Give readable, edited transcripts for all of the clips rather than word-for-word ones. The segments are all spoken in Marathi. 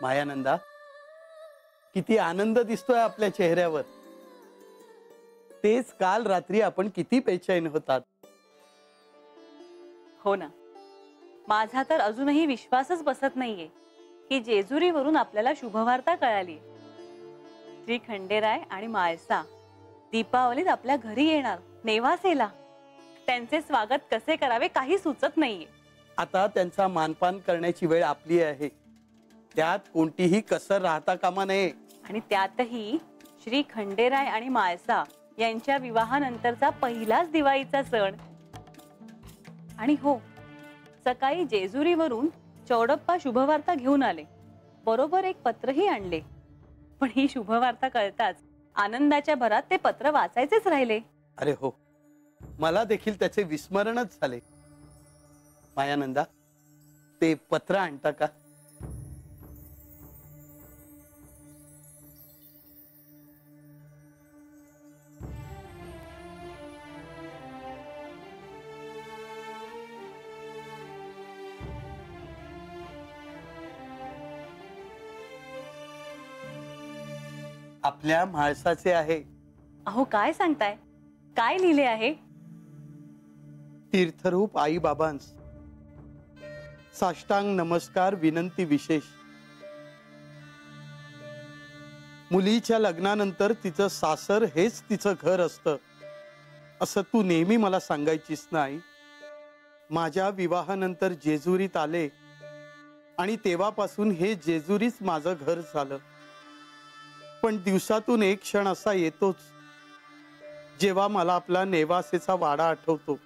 मायानंदा, किती आनंद दिसतोय आपल्या चेहऱ्यावर. तेच काल रात्री आपण किती बेचैन होतात. हो ना, माझा तर अजूनही विश्वासच बसत नाहीये की जेजुरीवरून आपल्याला शुभवार्ता कळाली. श्री खंडेराय आणि माळसा दीपावलीत आपल्या घरी येणार नेवासेला. त्यांचे स्वागत कसे करावे काही सुचत नाहीये. आता त्यांचा मानपान करण्याची वेळ आपली आहे. त्यात कोणतीही कसर राहता कामा नये. आणि त्यातही श्री खंडेराय आणि माळसा यांच्या विवाहानंतरचा पहिलाच दिवाळीचा सण. आणि हो, सकाळी जेजुरीवरून चौडप्पा शुभवार्ता घेऊन आले. बरोबर एक पत्रही आणले. पण ही शुभवार्ता कळताच आनंदाच्या भरात ते पत्र वाचायचेच राहिले. अरे हो, मला देखील त्याचे विस्मरणच झाले. मायानंदा, ते पत्र आणता का? आपल्या म्हाळसाचे आहे. अहो, काय सांगताय? काय लिहिले आहे? तीर्थरूप आई बाबांस साष्टांग नमस्कार, विनंती विशेष. मुलीच्या लग्नानंतर तिचं सासर हेच तिचं घर असतं असं तू नेहमी मला सांगायचीस नाही. माझ्या विवाहानंतर जेजुरीत आले आणि तेव्हापासून हे जेजुरीच माझं घर झालं. पण दिवसातून एक क्षण असा येतोच जेव्हा मला आपला नेवासेचा वाडा आठवतो.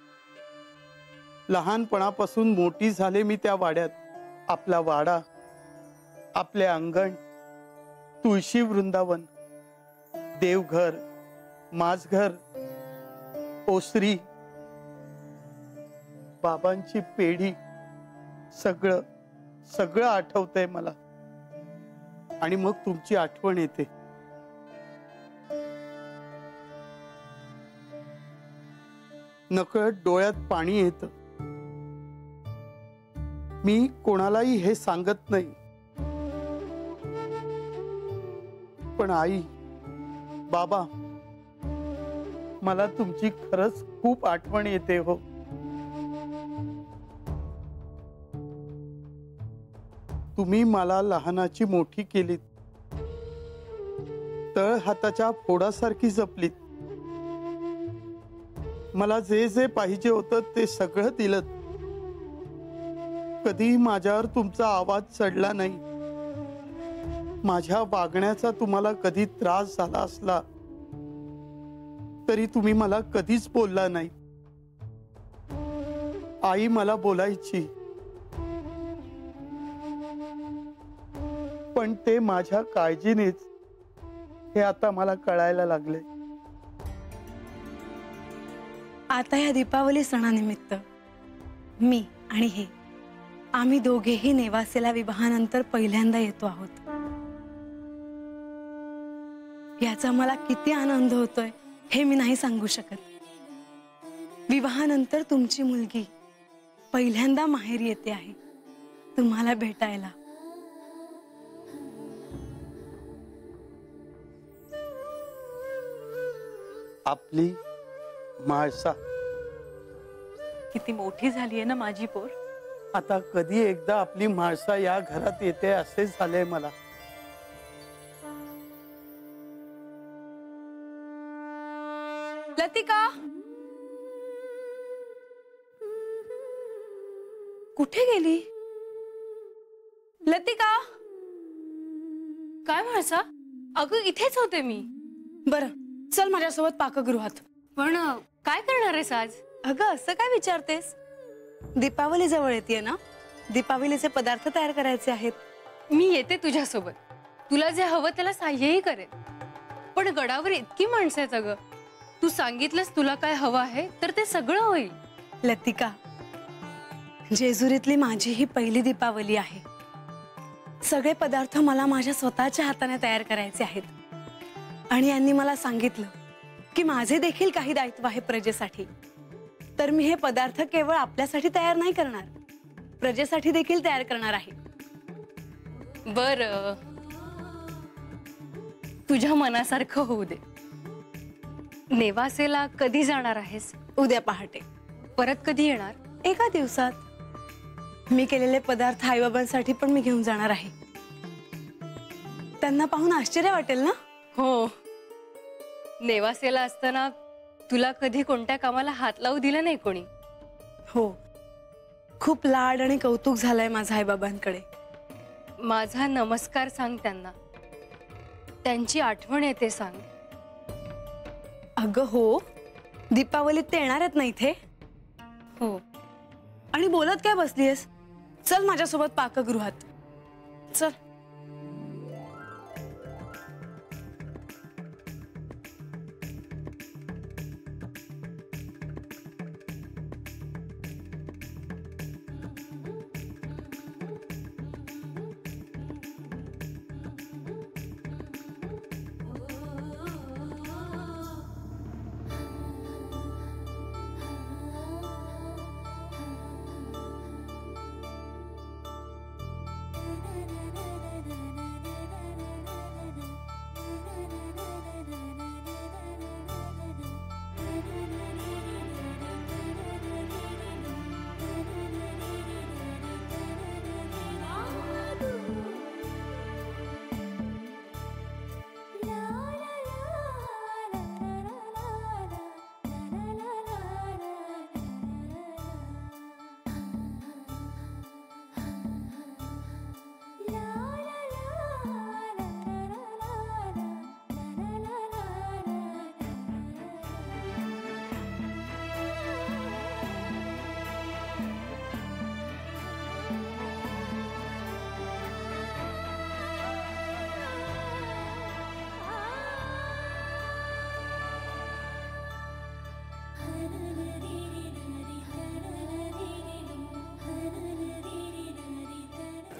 लहानपणापासून मोठी झाले मी त्या वाड्यात. आपला वाडा, आपले अंगण, तुळशी वृंदावन, देवघर, माझघर, ओसरी, बाबांची पेढी, सगळं सगळं आठवतंय मला. आणि मग तुमची आठवण येते. नकळत डोळ्यात पाणी येतं. मी कोणालाही हे सांगत नाही, पण आई, बाबा, मला तुमची खरंच खूप आठवण येते हो. तुम्ही मला लहानाची मोठी केलीत, तळ हाताच्या फोडासारखी जपलीत. मला जे जे पाहिजे होतं ते सगळं दिलं. कधी माझ्यावर तुमचा आवाज चढला नाही. माझ्या वागण्याचा तुम्हाला कधी त्रास झाला असला तरी तुम्ही मला कधीच बोलला नाही. आई मला बोलायची, पण ते माझ्या काळजीनेच हे आता मला कळायला लागले. आता या दीपावली सणानिमित्त मी आणि हे आम्ही दोघेही नेवासेला विवाहानंतर पहिल्यांदा येतो आहोत. याचा मला किती आनंद होतोय हे मी नाही सांगू शकत. विवाहानंतर तुमची मुलगी पहिल्यांदा माहेरी येते आहे तुम्हाला भेटायला. आपली म्हाळसा किती मोठी झाली आहे ना माझी पोर. आता कधी एकदा आपली म्हाळसा या घरात येते असे झाले मला. लतिका, कुठे गेली? लतिका, काय म्हाळसा? अगं इथेच होते मी. बरं, चल माझ्यासोबत पाकगृहात. पण काय करणार आहेस आज? अगं असं काय विचारतेस? दीपावली जवळ येते ना, दीपावलीचे पदार्थ तयार करायचे आहेत. मी येते तुझ्यासोबत. तुला जे हवं त्याला साह्यही करेन. पण गडावर इतकी माणसं आहेत अगं. तू सांगितलंस तुला काय हवं आहे तर ते सगळं होईल. लतिका, जेजुरीतली माझी ही पहिली दीपावली आहे. सगळे पदार्थ मला माझ्या स्वतःच्या हाताने तयार करायचे आहेत. आणि यांनी मला सांगितलं की माझे देखील काही दायित्व आहे प्रजेसाठी. तर मी हे पदार्थ केवळ आपल्यासाठी तयार नाही करणार, प्रजेसाठी देखील तयार करणार आहे. बर, तुझ्या मनासारखं होऊ दे. नेवासेला कधी जाणार आहेस? उद्या पहाटे परत कधी येणार? एका दिवसात. मी केलेले पदार्थ आईबाबांसाठी पण मी घेऊन जाणार आहे. त्यांना पाहून आश्चर्य वाटेल ना. हो, नेवासेला असताना तुला कधी कोणत्या कामाला हात लावू दिला नाही कोणी. हो, खूप लाड आणि कौतुक झालंय माझं आईबाबांकडे. माझा नमस्कार सांग त्यांना. त्यांची आठवण येते सांग. अगं हो, दीपावलीत ते येणार आहेत ना इथे. हो. आणि बोलत काय बसलीयस? चल माझ्यासोबत पाकगृहात. चल.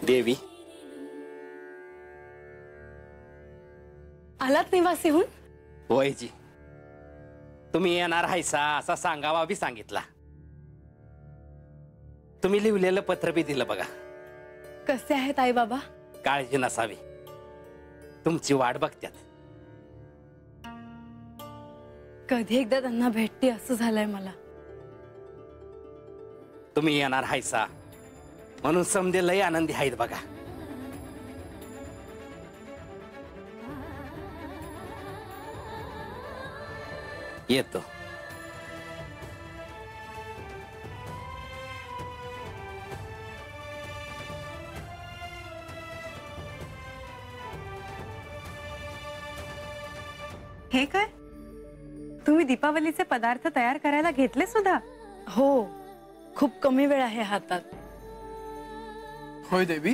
देवी, आलात निवासीहून? होयजी. तुम्ही येणार हायसा असा सांगावा बी सांगितला. तुम्ही लिहिलेलं पत्र बी दिलं बघा. कसे आहेत आई बाबा? काळजी नसावी, तुमची वाट बघत्यात. कधी एकदा त्यांना भेटते असं झालंय मला. तुम्ही येणार हायसा म्हणून समदे लय आनंदी आहेत बघा. येतो. हे काय? तुम्ही दीपावलीचे पदार्थ तयार करायला घेतले सुद्धा? हो, खूप कमी वेळ आहे हातात. होय देवी.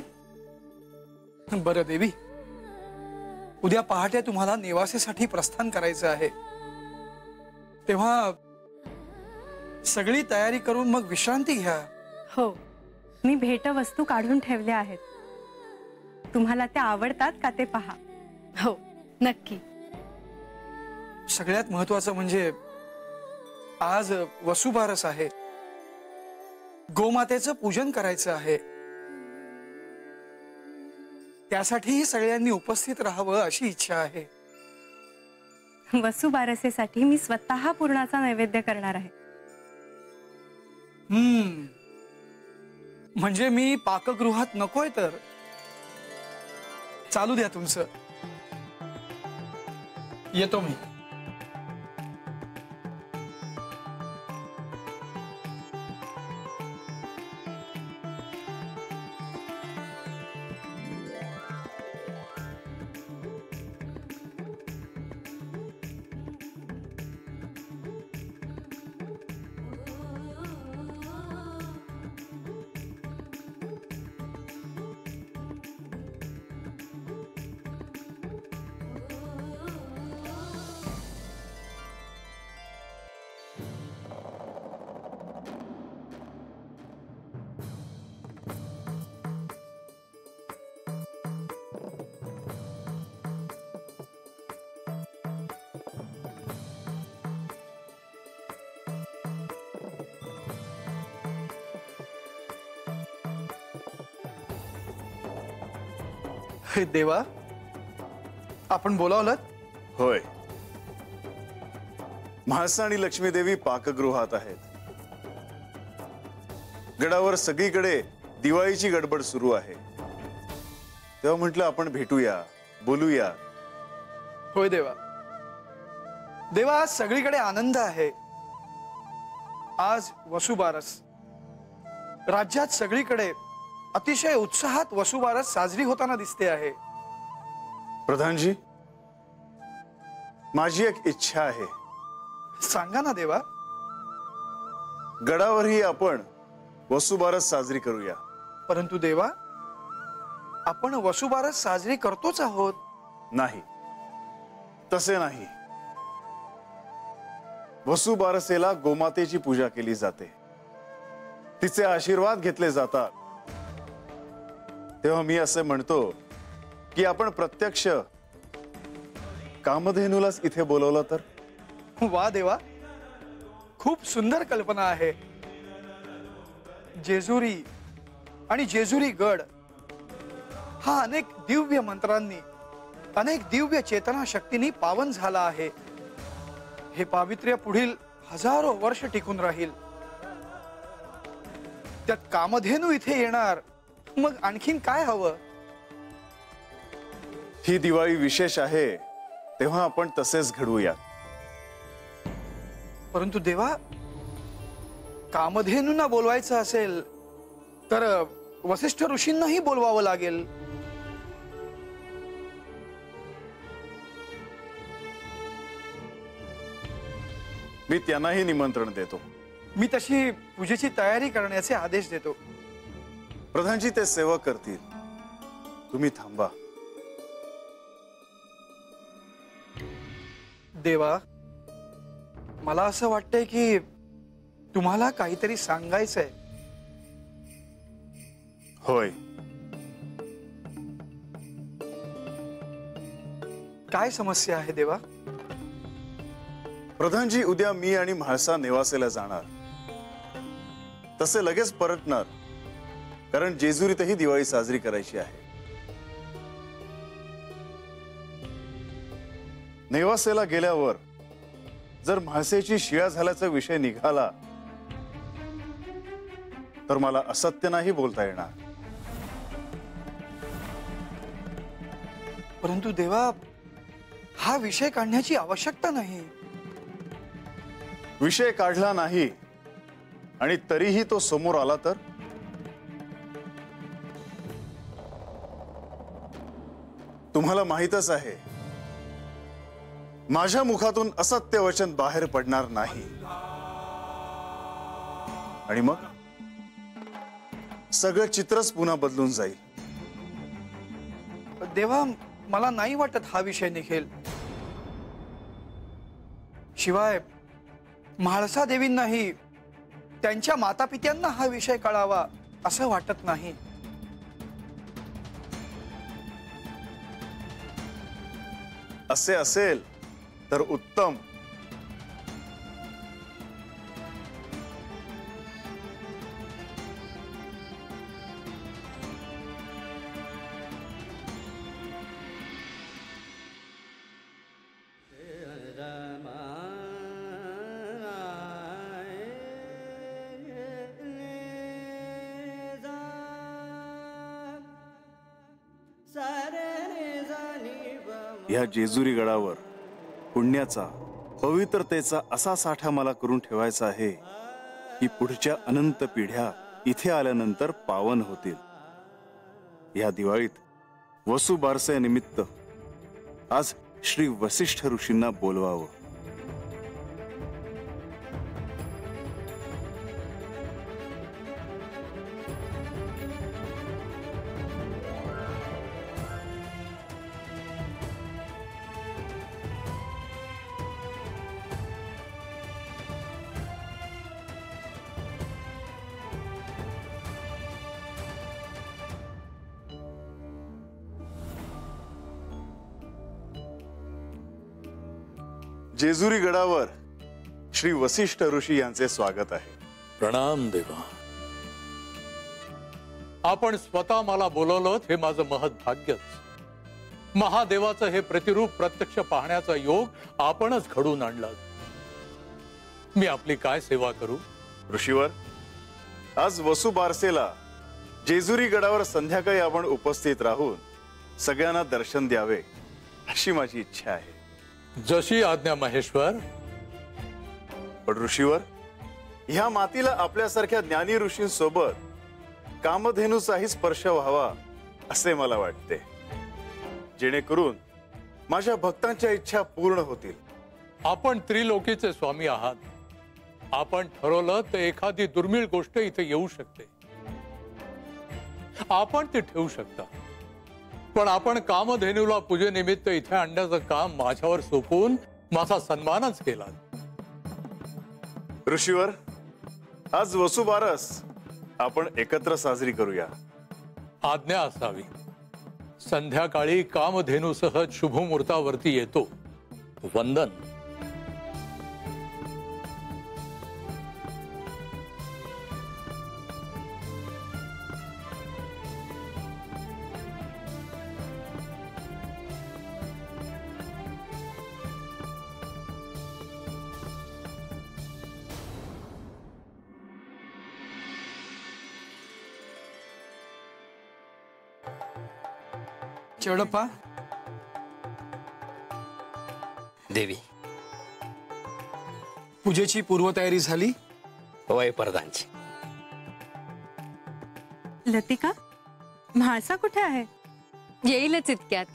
बरं देवी, उद्या पहाटे तुम्हाला नेवासेसाठी प्रस्थान करायचं आहे, तेव्हा सगळी तयारी करून मग विश्रांती घ्या. हो, मी भेटवस्तू काढून ठेवल्या आहेत. तुम्हाला त्या आवडतात का ते पहा. हो, नक्की. सगळ्यात महत्वाचं म्हणजे आज वसुबारस आहे. गोमातेचं पूजन करायचं आहे. त्यासाठीही सगळ्यांनी उपस्थित राहावं अशी इच्छा आहे. वसुबारसेसाठी मी स्वतः पुरणाचा नैवेद्य करणार आहे. म्हणजे मी पाकगृहात नकोय तर? चालू द्या तुमचं, येतो मी. हे देवा, आपण बोलावलं? होय, म्हाळसा आणि लक्ष्मीदेवी पाकगृहात आहेत. गडावर सगळीकडे दिवाळीची गडबड सुरू आहे. तेव्हा म्हटलं आपण भेटूया, बोलूया. होय देवा. देवा, आज सगळीकडे आनंद आहे. आज वसुबारस. राज्यात सगळीकडे अतिशय उत्साहात वसुबारस साजरी होताना दिसते आहे. प्रधानजी, माझी एक इच्छा आहे. सांगा ना देवा. गडावरही आपण वसुबारस साजरी करूया. परंतु देवा, आपण वसुबारस साजरी करतोच आहोत. नाही, तसे नाही. वसुबारसेला गोमातेची पूजा केली जाते, तिचे आशीर्वाद घेतले जातात. तेव्हा मी असे म्हणतो की आपण प्रत्यक्ष कामधेनूलाच इथे बोलवलं तर. वा देवा, खूप सुंदर कल्पना आहे. जेजुरी आणि जेजुरी गड हा अनेक दिव्य मंत्रांनी, अनेक दिव्य चेतना शक्तींनी पावन झाला आहे. हे पावित्र्य पुढील हजारो वर्ष टिकून राहील. त्यात कामधेनू इथे येणार, मग आणखीन काय हवं? ही दिवाळी विशेष आहे, तेव्हा आपण तसेच घडवूया. परंतु देवा, कामधेनूंना बोलवायचं असेल तर वसिष्ठ ऋषींनाही बोलवावं लागेल. मी त्यांनाही निमंत्रण देतो. मी तशी पूजेची तयारी करण्याचे आदेश देतो. प्रधानजी ते सेवा करतील, तुम्ही थांबा. देवा, मला असं वाटतंय की तुम्हाला काहीतरी सांगायचंय. होय. काय समस्या आहे देवा? प्रधानजी, उद्या मी आणि म्हाळसा नेवासेला जाणार. तसे लगेच परतणार, कारण जेजुरीतही दिवाळी साजरी करायची आहे. नेवासेला गेल्यावर जर म्हाळसेची शिळा झाल्याचा विषय निघाला तर मला असत्य नाही बोलता येणार. परंतु देवा, हा विषय काढण्याची आवश्यकता नाही. विषय काढला नाही आणि तरीही तो समोर आला तर? तुम्हाला माहीतच आहे, माझ्या मुखातून असत्य वचन बाहेर पडणार नाही. आणि मग सगळं चित्रच पुन्हा बदलून जाईल. देवा, मला नाही वाटत हा विषय निघेल. शिवाय म्हाळसा देवींनाही त्यांच्या मातापित्यांना हा विषय कळावा असं वाटत नाही. असे असेल तर उत्तम. या जेजुरी गडावर पुण्याचा, पवित्रतेचा असा साठा मला करून ठेवायचा आहे की पुढच्या अनंत पिढ्या इथे आल्यानंतर पावन होतील. या दिवाळीत वसुबारसेनिमित्त आज श्री वसिष्ठ ऋषींना बोलवावं. जेजुरी गडावर श्री वसिष्ठ ऋषी यांचे स्वागत आहे. प्रणाम देवा. आपण स्वतः मला बोलवलं हे माझं महत् भाग्यच. महादेवाचं हे प्रतिरूप प्रत्यक्ष पाहण्याचा योग आपणच घडवून आणला. मी आपली काय सेवा करू? ऋषीवर, आज वसु बारसेला जेजुरी गडावर संध्याकाळी आपण उपस्थित राहून सगळ्यांना दर्शन द्यावे अशी माझी इच्छा आहे. जशी आज्ञा महेश्वर. पण ऋषीवर, ह्या मातीला आपल्यासारख्या ज्ञानी ऋषींसोबत कामधेनूचाही स्पर्श व्हावा असे मला वाटते, जेणेकरून माझ्या भक्तांच्या इच्छा पूर्ण होतील. आपण त्रिलोकीचे स्वामी आहात. आपण ठरवलं तर एखादी दुर्मिळ गोष्ट इथे येऊ शकते, आपण ती ठेवू शकता. पण आपण कामधेनूला पूजेनिमित्त इथे आणण्याचं काम माझ्यावर सोपवून माझा सन्मानच केला. ऋषीवर, आज वसुबारस आपण एकत्र साजरी करूया. आज्ञा असावी. संध्याकाळी कामधेनूसह शुभमुहूर्तावरती येतो. वंदन. चेवडप्पा, देवी, पूजेची पूर्वतयारी झाली? वय प्रधानची. लतिका, म्हाळसा कुठे आहे? येईलच इतक्यात.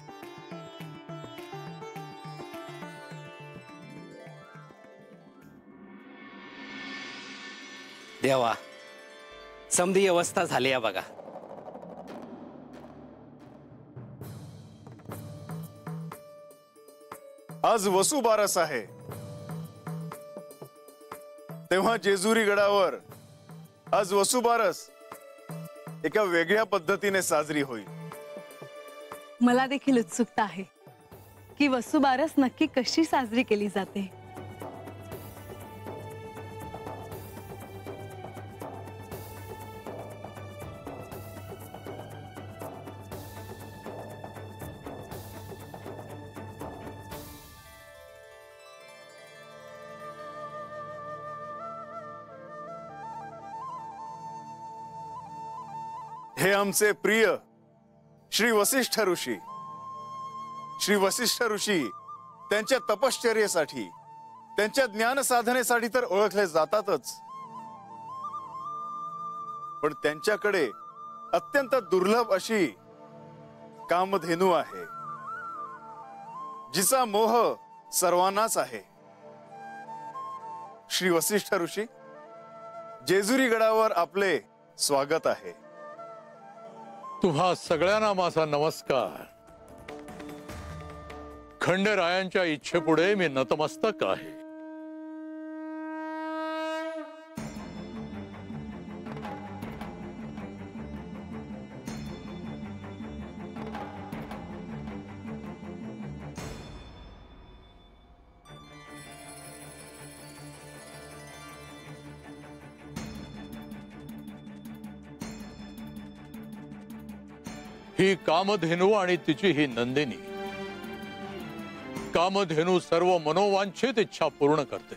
देवा, समधी अवस्था झाली आहे बघा. आज वसुबारस आहे, तेव्हा जेजुरी गडावर आज वसुबारस एका वेगळ्या पद्धतीने साजरी होईल. मला देखील उत्सुकता आहे की वसुबारस नक्की कशी साजरी केली जाते. हे आमचे प्रिय श्री वसिष्ठ ऋषी. श्री वसिष्ठ ऋषी त्यांच्या तपश्चर्येसाठी, त्यांच्या ज्ञान साधनेसाठी तर ओळखले जातातच, पण त्यांच्याकडे अत्यंत दुर्लभ अशी कामधेनू आहे, जिचा मोह सर्वांनाच आहे. श्री वसिष्ठ ऋषी, जेजुरी गडावर आपले स्वागत आहे. तुम्हा सगळ्यांना माझा नमस्कार. खंडेरायांच्या इच्छेपुढे मी नतमस्तक आहे. ही कामधेनू आणि तिची ही नंदिनी. कामधेनू सर्व मनोवांछित इच्छा पूर्ण करते.